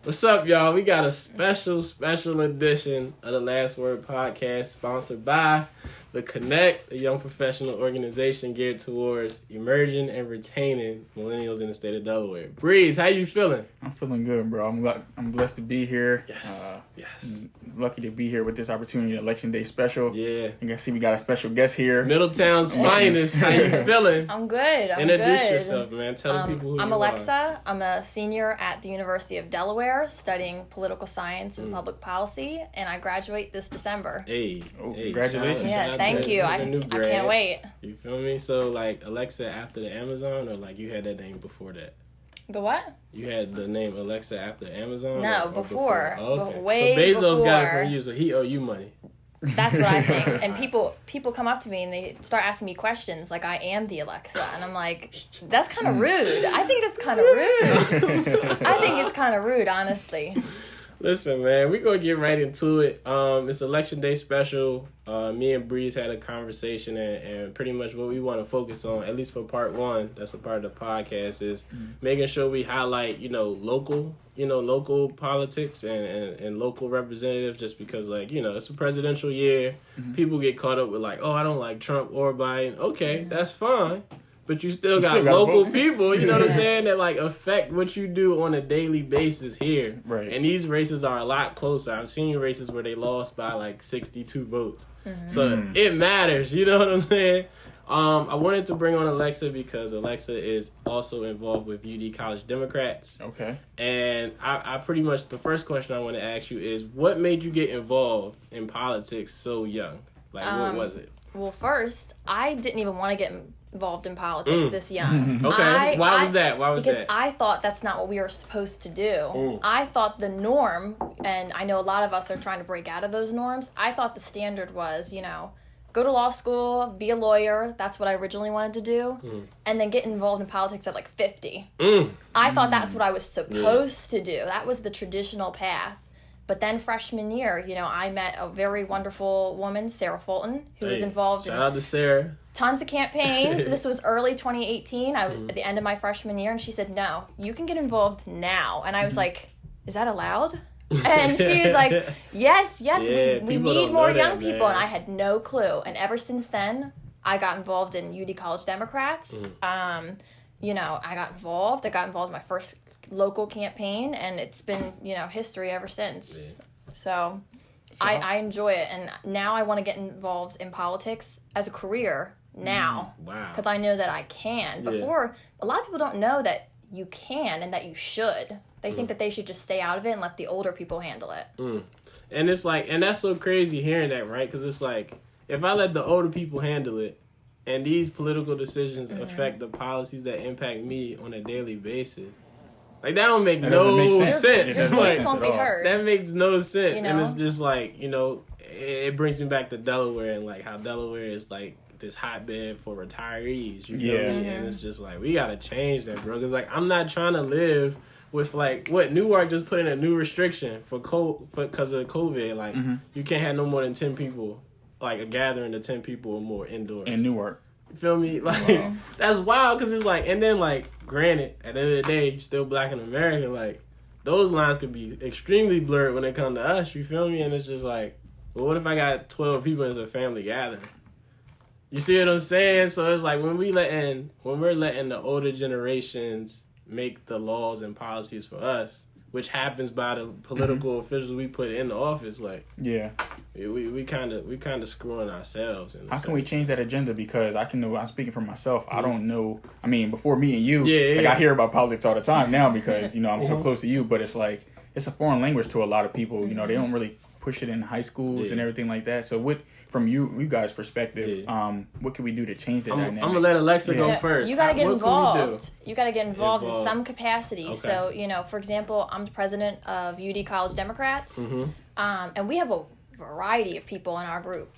What's up, y'all? We got a special edition of the Last Word podcast sponsored by The Connect, a young professional organization geared towards emerging and retaining millennials in the state of Delaware. Breeze, how you feeling? I'm feeling good, bro. I'm blessed to be here. Yes. Lucky to be here with this opportunity, Election Day special. Yeah. You can see we got a special guest here. Middletown's finest. How you feeling? I'm good. Introduce yourself, man. Tell the people who I'm you Alexa. are. I'm a senior at the University of Delaware studying political science and public policy, and I graduate this December. Hey, Congratulations. Yeah, thank you. I can't wait. You feel me? So, like, Alexa after the Amazon, or like you had that name before that? The what? You had the name Alexa after Amazon? No, or before. Oh, okay. Way so Bezos before. got it from you, so he owe you money. That's what I think. And people come up to me and they start asking me questions like I am the Alexa, and I'm like, that's kind of rude. I think that's kind of rude. I think it's kind of rude, honestly. Listen, man, we're going to get right into it. It's Election Day special. Me and Breeze had a conversation, and pretty much what we want to focus on, at least for part one, that's a part of the podcast, is making sure we highlight, local politics and local representatives, just because, it's a presidential year. People get caught up with, oh, I don't like Trump or Biden. Okay, that's fine. But you still got local people, you know what I'm saying, that affect what you do on a daily basis here. Right. And these races are a lot closer. I've seen races where they lost by 62 votes. So it matters, you know what I'm saying? I wanted to bring on Alexa because Alexa is also involved with UD College Democrats. Okay. And I pretty much, the first question I want to ask you is, what made you get involved in politics so young? What was it? Well, first, I didn't even want to get involved in politics this young. Okay. Why was that? Because I thought that's not what we were supposed to do. I thought the norm, and I know a lot of us are trying to break out of those norms, I thought the standard was, go to law school, be a lawyer. That's what I originally wanted to do. And then get involved in politics at 50. I thought that's what I was supposed to do. That was the traditional path. But then freshman year, I met a very wonderful woman, Sarah Fulton, who was involved Shout out to Sarah. Tons of campaigns. This was early 2018. I was at the end of my freshman year, and she said, no, you can get involved now. And I was like, is that allowed? And she was like, yes, we need more young people. And I had no clue. And ever since then, I got involved in UD College Democrats. I got involved in my first local campaign, and it's been, history ever since. So I enjoy it. And now I want to get involved in politics as a career now. Wow. Because I know that I can. Before, a lot of people don't know that you can and that you should. They think that they should just stay out of it and let the older people handle it. And it's and that's so crazy hearing that, right? Because it's if I let the older people handle it, and these political decisions affect the policies that impact me on a daily basis, that don't make no sense. Your voice won't be heard. That makes no sense. And it's just it brings me back to Delaware and how Delaware is this hotbed for retirees. You feel me? And it's just we gotta change that, bro. Because I'm not trying to live with what Newark just put in a new restriction because of COVID. You can't have no more than 10 people, a gathering of 10 people or more indoors. In Newark. You feel me? That's wild because it's and then granted, at the end of the day, you're still black in America. Those lines could be extremely blurred when it comes to us. You feel me? And it's just well, what if I got 12 people as a family gathering? You see what I'm saying? So it's when we're letting the older generations make the laws and policies for us, which happens by the political officials we put in the office, we kind of screwing ourselves. How can we change that agenda? Because I'm speaking for myself. I don't know. I mean, before me and you, I hear about politics all the time now because I'm so close to you. But it's it's a foreign language to a lot of people. They don't really push it in high schools and everything like that. So from you guys' perspective, what can we do to change that dynamic? I'm gonna let Alexa go first. You gotta get involved. You gotta get involved in some capacity. Okay. So for example, I'm the president of UD College Democrats, and we have a variety of people in our group.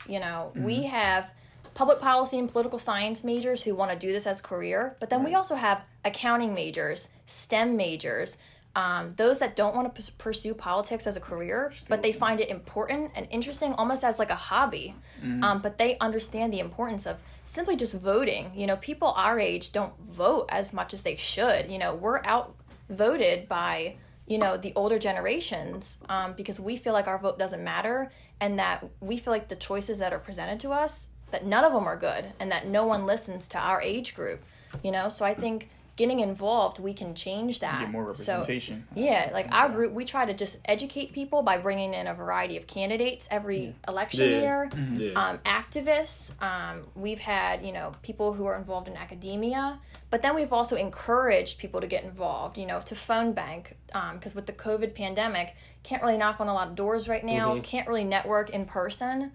We have public policy and political science majors who want to do this as a career, but then we also have accounting majors, STEM majors. Those that don't want to pursue politics as a career, but they find it important and interesting almost as a hobby. But they understand the importance of simply just voting. People our age don't vote as much as they should. We're outvoted by the older generations, because we feel like our vote doesn't matter, and that we feel like the choices that are presented to us, that none of them are good, and that no one listens to our age group, So I think getting involved, we can change that. Get more representation. So, like our group, we try to just educate people by bringing in a variety of candidates every election year, activists. We've had, people who are involved in academia, but then we've also encouraged people to get involved, to phone bank, because with the COVID pandemic, can't really knock on a lot of doors right now, can't really network in person.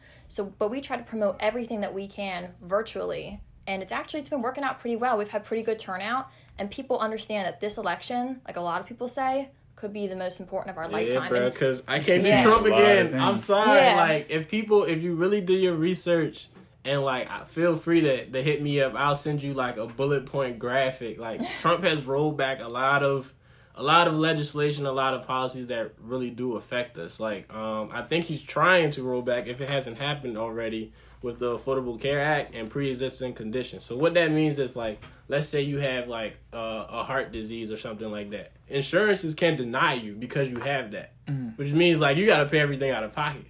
But we try to promote everything that we can virtually. And it's been working out pretty well. We've had pretty good turnout, and people understand that this election, like a lot of people say, could be the most important of our lifetime. Yeah, bro, because I can't do Trump again. I'm sorry. Yeah. Like, if you really do your research, and feel free to hit me up. I'll send you a bullet point graphic. Trump has rolled back a lot of legislation, a lot of policies that really do affect us. I think he's trying to roll back, if it hasn't happened already, with the Affordable Care Act and pre-existing conditions. So what that means is, let's say you have a heart disease or something like that. Insurances can deny you because you have that, which means you got to pay everything out of pocket.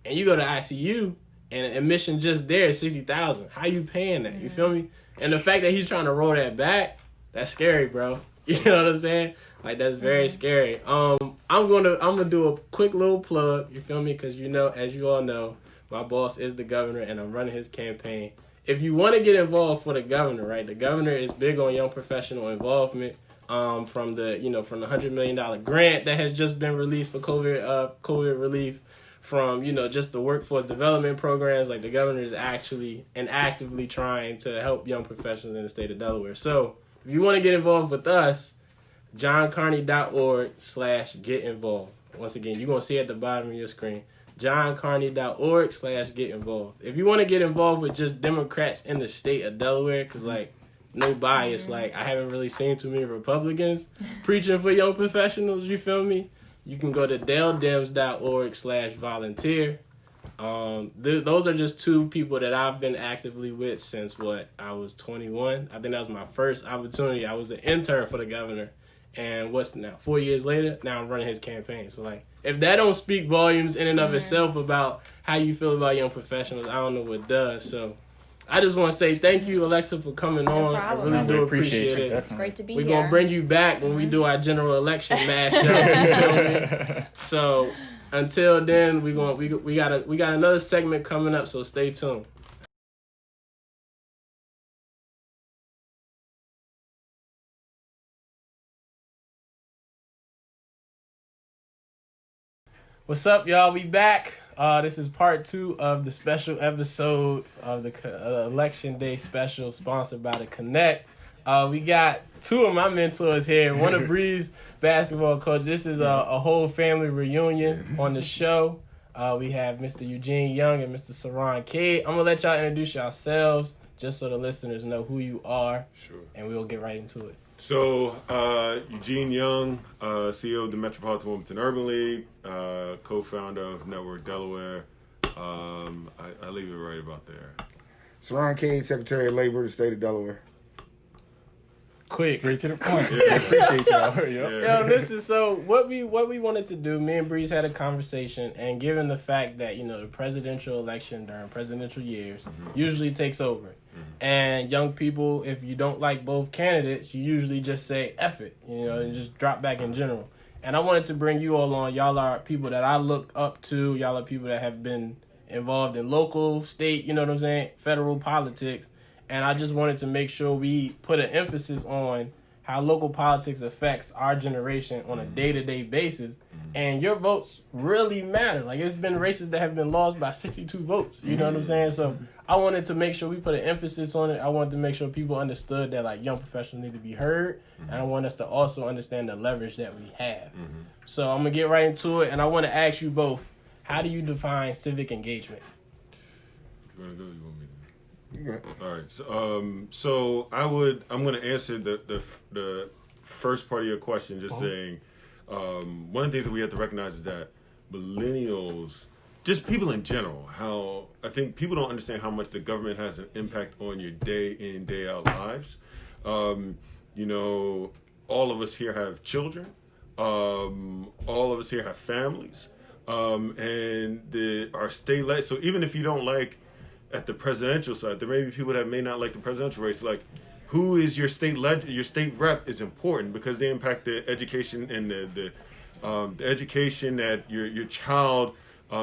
And you go to ICU and admission just there is $60,000. How you paying that? You feel me? And the fact that he's trying to roll that back, that's scary, bro. You know what I'm saying? That's very scary. I'm gonna do a quick little plug. You feel me? Because as you all know, my boss is the governor, and I'm running his campaign. If you want to get involved for the governor, right? The governor is big on young professional involvement. From the $100 million grant that has just been released for COVID relief, from just the workforce development programs. The governor is actually and actively trying to help young professionals in the state of Delaware. So if you want to get involved with us, johncarney.org/get involved. Once again, you're gonna see at the bottom of your screen, johncarney.org/get involved. If you want to get involved with just Democrats in the state of Delaware, because no bias, I haven't really seen too many Republicans preaching for young professionals, you feel me? You can go to daledems.org/volunteer. Those are just two people that I've been actively with since I was 21. I think that was my first opportunity. I was an intern for the governor, and 4 years later, now I'm running his campaign. So if that don't speak volumes in and of itself about how you feel about young professionals, I don't know what does. So I just want to say thank you, Alexa, for coming on. Problem. I really do appreciate it. It's great to be We're here. We're going to bring you back when we do our general election mashup. You feel me? So until then, we got another segment coming up, so stay tuned. What's up, y'all? We back. This is part 2 of the special episode of the Election Day special, sponsored by the Connect. We got 2 of my mentors here. One of Bree's basketball coach. This is a whole family reunion on the show. We have Mr. Eugene Young and Mr. Saran Cade. I'm going to let y'all introduce yourselves just so the listeners know who you are. Sure. And we'll get right into it. So, Eugene Young, CEO of the Metropolitan Wilmington Urban League, co-founder of Network Delaware. I leave it right about there. Saran Cade, Secretary of Labor of the State of Delaware. Quick, straight to the point. Yeah. Appreciate y'all. Yo, listen. So what we wanted to do, me and Breeze had a conversation, and given the fact that the presidential election during presidential years usually takes over, and young people, if you don't like both candidates, you usually just say F it, and just drop back in general. And I wanted to bring you all on. Y'all are people that I look up to. Y'all are people that have been involved in local, state, federal politics. And I just wanted to make sure we put an emphasis on how local politics affects our generation on a day-to-day basis. And your votes really matter. It's been races that have been lost by 62 votes. You know what I'm saying? So I wanted to make sure we put an emphasis on it. I wanted to make sure people understood that young professionals need to be heard. And I want us to also understand the leverage that we have. So I'm going to get right into it. And I want to ask you both, how do you define civic engagement? You want to go? You want me to? Okay. All right. So I'm going to answer the first part of your question, just saying one of the things that we have to recognize is that millennials, just people in general, how I think people don't understand how much the government has an impact on your day in, day out lives. All of us here have children. All of us here have families. And our state so even if you don't like at the presidential side, there may be people that may not like the presidential race. Like, who is your state your state rep is important because they impact the education and the education that your child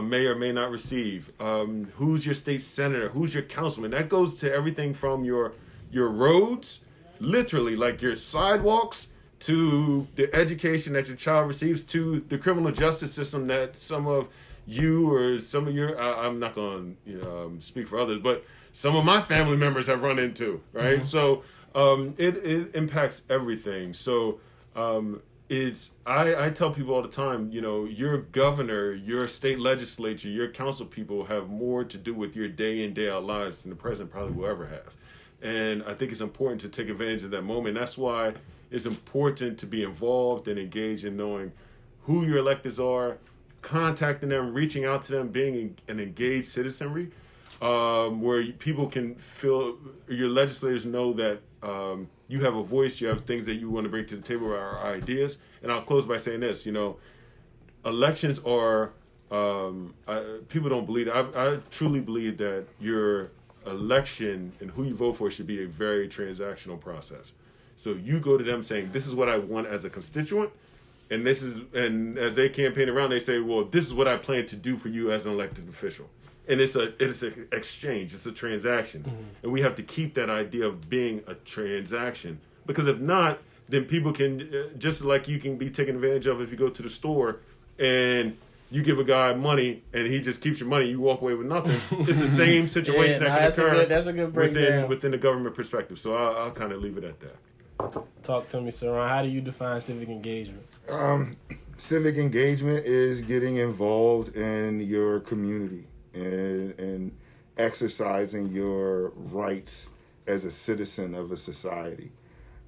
may or may not receive. Who's your state senator? Who's your councilman? That goes to everything from your roads, literally like your sidewalks, to the education that your child receives, to the criminal justice system that some of you or some of your I'm not going to speak for others, but some of my family members have run into, right? Mm-hmm. So it impacts everything. So I tell people all the time, your governor, your state legislature, your council people have more to do with your day in, day out lives than the president probably will ever have. And I think it's important to take advantage of that moment. That's why it's important to be involved and engaged in knowing who your electeds are, contacting them, reaching out to them, being an engaged citizenry, where people can feel, your legislators know that you have a voice, you have things that you want to bring to the table, or ideas. And I'll close by saying this, elections are, people don't believe it. I truly believe that your election and who you vote for should be a very transactional process. So you go to them saying, this is what I want as a constituent, and as they campaign around, they say, well, this is what I plan to do for you as an elected official. And it's an exchange, it's a transaction. Mm-hmm. And we have to keep that idea of being a transaction, because if not, then people can, just like you can be taken advantage of if you go to the store and you give a guy money and he just keeps your money, you walk away with nothing. It's the same situation that can occur that's a good breakdown within the government perspective. So I'll kind of leave it at that. Talk to me, Saran. How do you define civic engagement? Civic engagement is getting involved in your community and exercising your rights as a citizen of a society.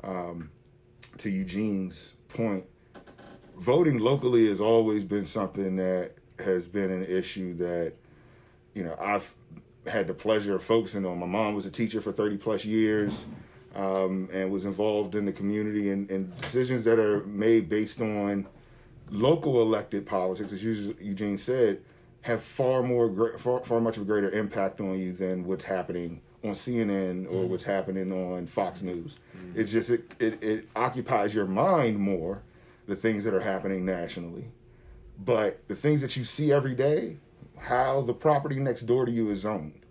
To Eugene's point, voting locally has always been something that has been an issue that, I've had the pleasure of focusing on. My mom was a teacher for 30 plus years. And was involved in the community, and decisions that are made based on local elected politics, as Eugene said, have far much of a greater impact on you than what's happening on CNN or what's happening on Fox News. It's just it occupies your mind more, the things that are happening nationally, but the things that you see every day, how the property next door to you is zoned,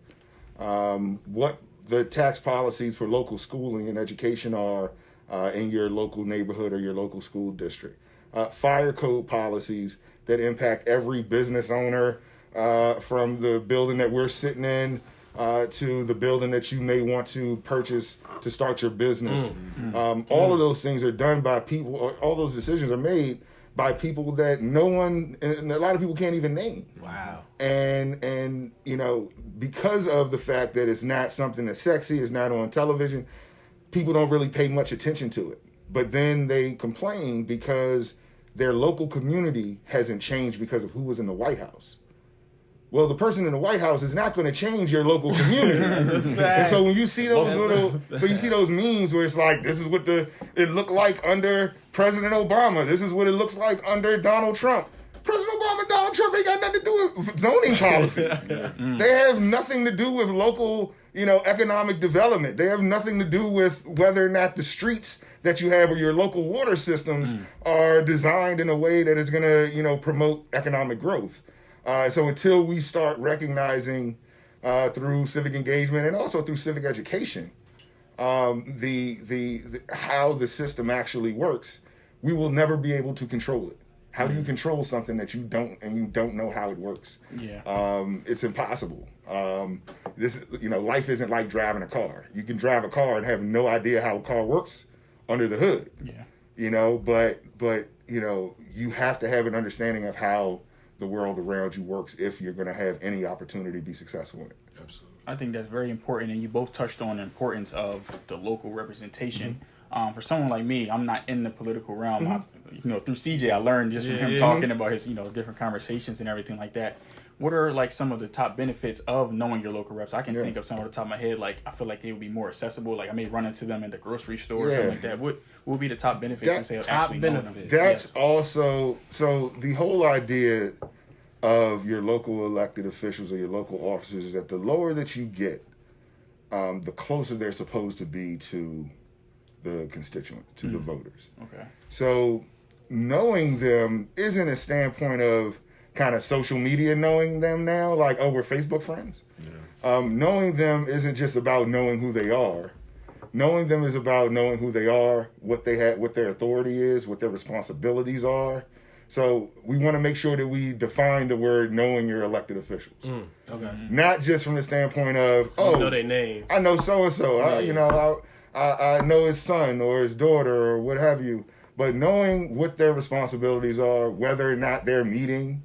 what the tax policies for local schooling and education are in your local neighborhood or your local school district. Fire code policies that impact every business owner, from the building that we're sitting in to the building that you may want to purchase to start your business. All of those things are done by people, or all those decisions are made by people that no one, and a lot of people can't even name. Wow. And because of the fact that it's not something that's sexy, it's not on television, people don't really pay much attention to it. But then they complain because their local community hasn't changed because of who was in the White House. Well, the person in the White House is not going to change your local community. And so when you see those memes where it's like, this is what it looked like under President Obama, this is what it looks like under Donald Trump. President Obama and Donald Trump ain't got nothing to do with zoning policy. They have nothing to do with local, economic development. They have nothing to do with whether or not the streets that you have or your local water systems are designed in a way that is going to, promote economic growth. So until we start recognizing through civic engagement and also through civic education, the how the system actually works, we will never be able to control it. How do you control something that you don't know how it works? Yeah. It's impossible. Life isn't like driving a car. You can drive a car and have no idea how a car works under the hood. Yeah. But you have to have an understanding of how the world around you works if you're going to have any opportunity to be successful in it. Absolutely. I think that's very important, and you both touched on the importance of the local representation. For someone like me, I'm not in the political realm. Through CJ, I learned just from him talking about his, different conversations and everything like that. what are like some of the top benefits of knowing your local reps? I can think of some off the top of my head. Like I feel like they would be more accessible. Like I may run into them in the grocery store or something like that. What would be the top benefits? Top actually benefit. That's also so the whole idea of your local elected officials or your local officers is that the lower that you get, the closer they're supposed to be to the constituent, to the voters. Okay. So knowing them isn't a standpoint of kind of social media knowing them now, like, oh, we're Facebook friends. Yeah. Knowing them isn't just about knowing who they are. Knowing them is about knowing who they are, what they have, what their authority is, what their responsibilities are. So we want to make sure that we define the word knowing your elected officials. Okay. Not just from the standpoint of, I know their name. I know so-and-so. I know his son or his daughter or what have you. But knowing what their responsibilities are, whether or not they're meeting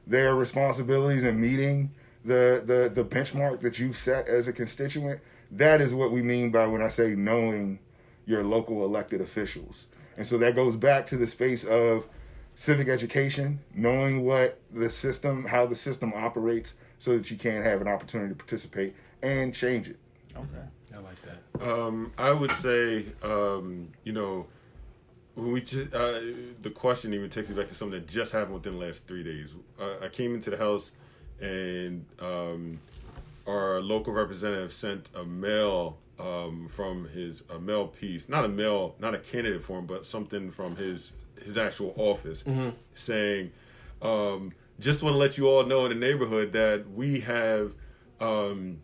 their responsibilities and meeting the benchmark that you've set as a constituent, that is what we mean by when I say knowing your local elected officials. And so that goes back to the space of civic education, knowing what the system, how the system operates so that you can have an opportunity to participate and change it. Okay. I like that. I would say, when the question even takes me back to something that just happened within the last 3 days. I came into the house and our local representative sent a mail from a mail piece, not a candidate form, but something from his actual office, saying, just want to let you all know in the neighborhood that we have been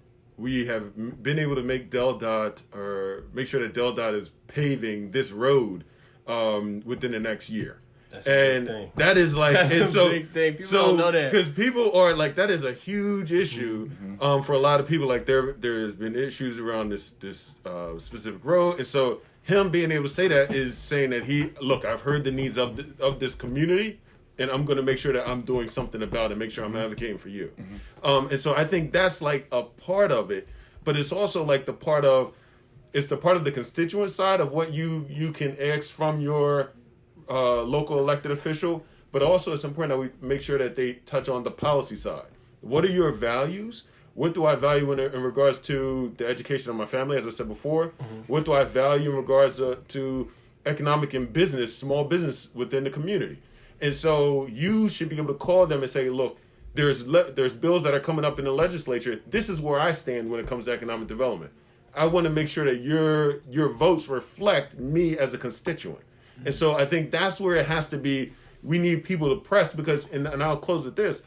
able to make DelDOT or make sure that DelDOT is paving this road within the next year. That's a big thing. That is like, that's a big thing. People don't know that. Because people are like, that is a huge issue for a lot of people. Like there's been issues around this specific road. And so him being able to say that is saying that I've heard the needs of this community, and I'm going to make sure that I'm doing something about it, make sure I'm advocating for you. And so I think that's like a part of it, but it's also like the part of the constituent side of what you can ask from your local elected official, but also it's important that we make sure that they touch on the policy side. What are your values? What do I value in regards to the education of my family, as I said before? What do I value in regards to economic and small business within the community? And so you should be able to call them and say, look, there's bills that are coming up in the legislature. This is where I stand when it comes to economic development. I want to make sure that your votes reflect me as a constituent. And so I think that's where it has to be. We need people to press because, and I'll close with this,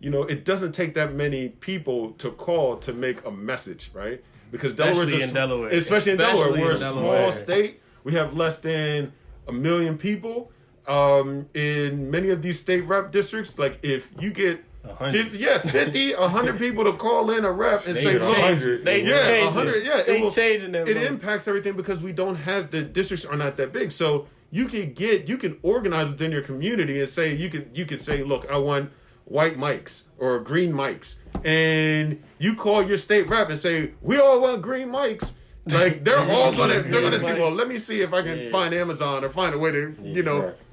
it doesn't take that many people to call to make a message, right? Because especially in Delaware. Especially in Delaware. We're a small state. We have less than 1 million people. In many of these state rep districts, like if you get 50, 100 people to call in a rep and say 100. 100. Yeah, it impacts everything because we don't have the districts are not that big. So you can organize within your community and say you could say, look, I want white mics or green mics, and you call your state rep and say we all want green mics. Like they're gonna say, well, let me see if I can find Amazon or find a way to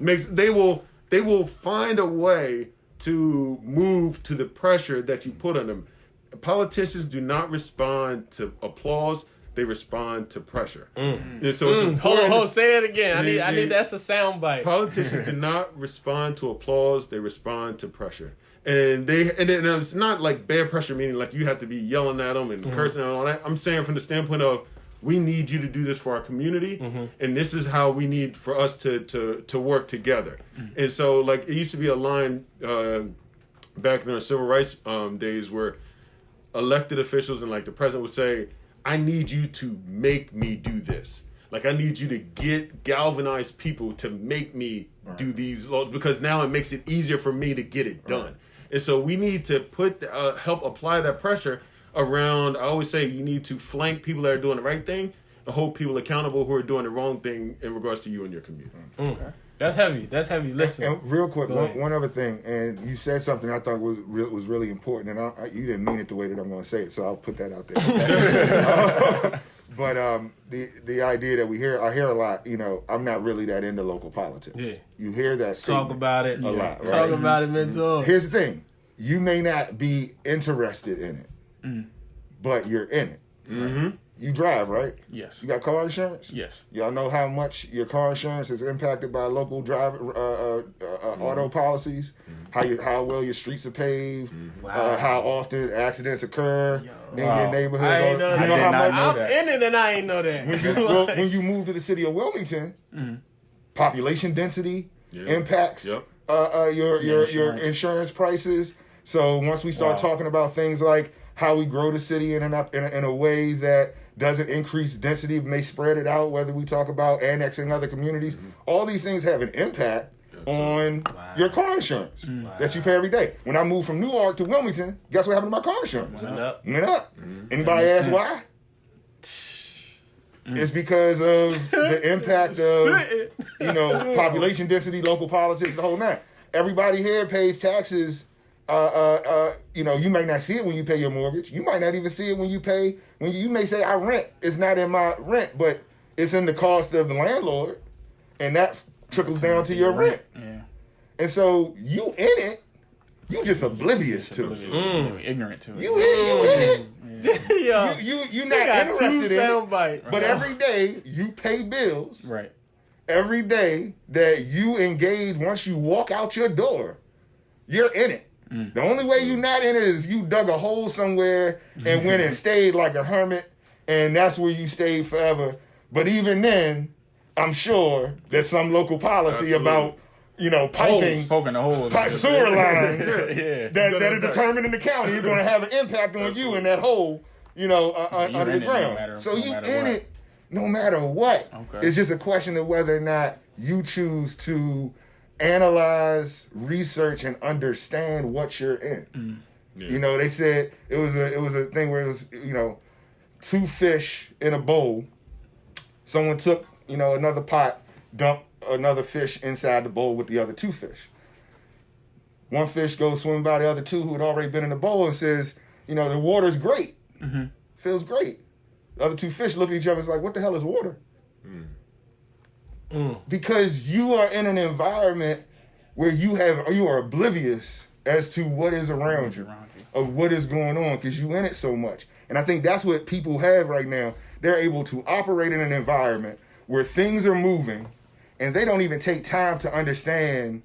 they will find a way to move to the pressure that you put on them. Politicians do not respond to applause; they respond to pressure. And so it's important. Hold, say it again. I need that's a sound bite. Politicians do not respond to applause; they respond to pressure. And it's not like bad pressure, meaning like you have to be yelling at them and cursing and all that. I'm saying from the standpoint of we need you to do this for our community, and this is how we need for us to work together. And so, like, it used to be a line back in the civil rights days where elected officials and like the president would say, I need you to make me do this. Like, I need you to galvanize people to make me do these laws because now it makes it easier for me to get it done. And so we need to help apply that pressure around. I always say you need to flank people that are doing the right thing and hold people accountable who are doing the wrong thing in regards to you and your community. Okay. That's heavy. Listen. And real quick, one other thing, and you said something I thought was really important, and you didn't mean it the way that I'm going to say it, so I'll put that out there. But the idea that I hear a lot, I'm not really that into local politics. Yeah. You hear that talk about it a lot, right? Talk about it, mentor. Here's the thing. you may not be interested in it, but you're in it. Mm-hmm. You drive, right? Yes. You got car insurance? Yes. Y'all know how much your car insurance is impacted by local auto policies? How well your streets are paved? How often accidents occur in your neighborhoods? I ain't know that. You know how much? I'm in it and I ain't know that. When you move to the city of Wilmington, population density impacts Yep. Your insurance prices. So once we start talking about things like how we grow the city in a way that doesn't increase density, may spread it out, whether we talk about annexing other communities, all these things have an impact on your car insurance that you pay every day. When I moved from Newark to Wilmington, guess what happened to my car insurance? Went up. Went up. Anybody ask why? It's because of the impact of population density, local politics, the whole nine. Everybody here pays taxes. You may not see it when you pay your mortgage. You might not even see it when you may say I rent. It's not in my rent, but it's in the cost of the landlord, and that trickles down to your rent. Yeah. And so you in it, you just oblivious to it. Ignorant to it. You in it. Yeah. You not interested in it. Bites. But every day you pay bills. Right. Every day that you engage, once you walk out your door, you're in it. The only way you're not in it is if you dug a hole somewhere and went and stayed like a hermit, and that's where you stayed forever. But even then, I'm sure there's some local policy about, piping, Poking the holes. sewer lines Yeah. that are determined in the county is going to have an impact on you in that hole, under the ground. So you in it no matter what. Okay. It's just a question of whether or not you choose to analyze, research, and understand what you're in. Yeah. They said it was a thing where it was, two fish in a bowl. Someone took, another pot, dumped another fish inside the bowl with the other two fish. One fish goes swimming by the other two who had already been in the bowl and says, the water's great. Feels great. The other two fish look at each other and like, what the hell is water? Because you are in an environment where you are oblivious as to what is around you, of what is going on, because you in it so much. And I think that's what people have right now. They're able to operate in an environment where things are moving, and they don't even take time to understand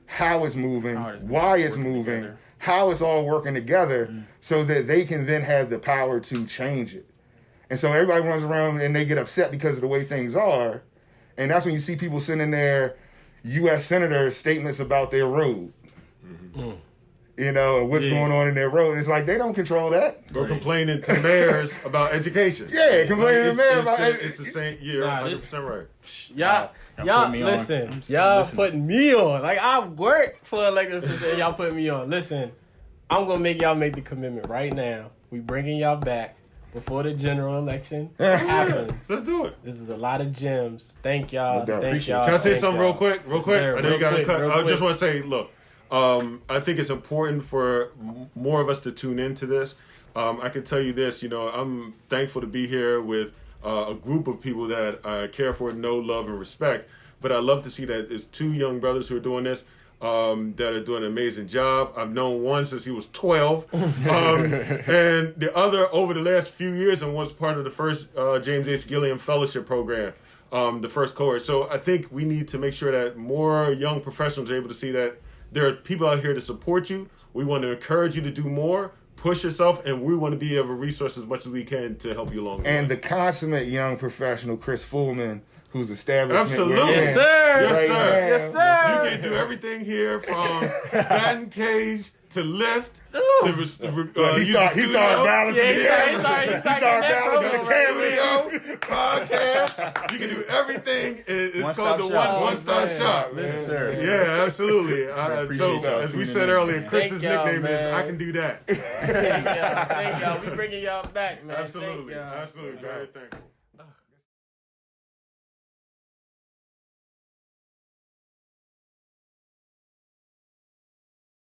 how it's moving, why it's moving, how it's all working together, so that they can then have the power to change it. And so everybody runs around and they get upset because of the way things are. And that's when you see people sending their U.S. senators statements about their road. What's going on in their road. It's like they don't control that. Or complaining to mayors about education. Yeah, complaining to mayors about education. It's the same. You're 100% right. Y'all listen. Y'all putting me on. Like, I work for elected officials and y'all putting me on. Listen, I'm going to make y'all make the commitment right now. We bringing y'all back before the general election happens. Let's do it. This is a lot of gems. Thank y'all. Thank y'all. Can I say something real quick? Real quick? Sir, I know you got to cut. I just quick. want to say, look, I think it's important for more of us to tune into this. I can tell you this, I'm thankful to be here with a group of people that I care for, know, love, and respect. But I love to see that there's two young brothers who are doing this. That are doing an amazing job. I've known one since he was 12. And the other over the last few years and was part of the first James H. Gilliam Fellowship Program, the first cohort. So I think we need to make sure that more young professionals are able to see that there are people out here to support you. We want to encourage you to do more, push yourself, and we want to be of a resource as much as we can to help you along the way. And the consummate young professional, Chris Fullman, whose establishment Absolutely. Yes, sir. Yes, sir. Yes, sir. You can do everything here from batting cage to lift to he started balancing Yeah, the he started balancing the studio, podcast. You can do everything. It's called the one-stop shop. Yes, sir. Yeah, absolutely. So, y'all as we tuning said in. earlier, Chris's Thank y'all, nickname is man. I Can Do That. Thank y'all. We bringing y'all back, man. Absolutely. Thank y'all. Absolutely. Very thankful.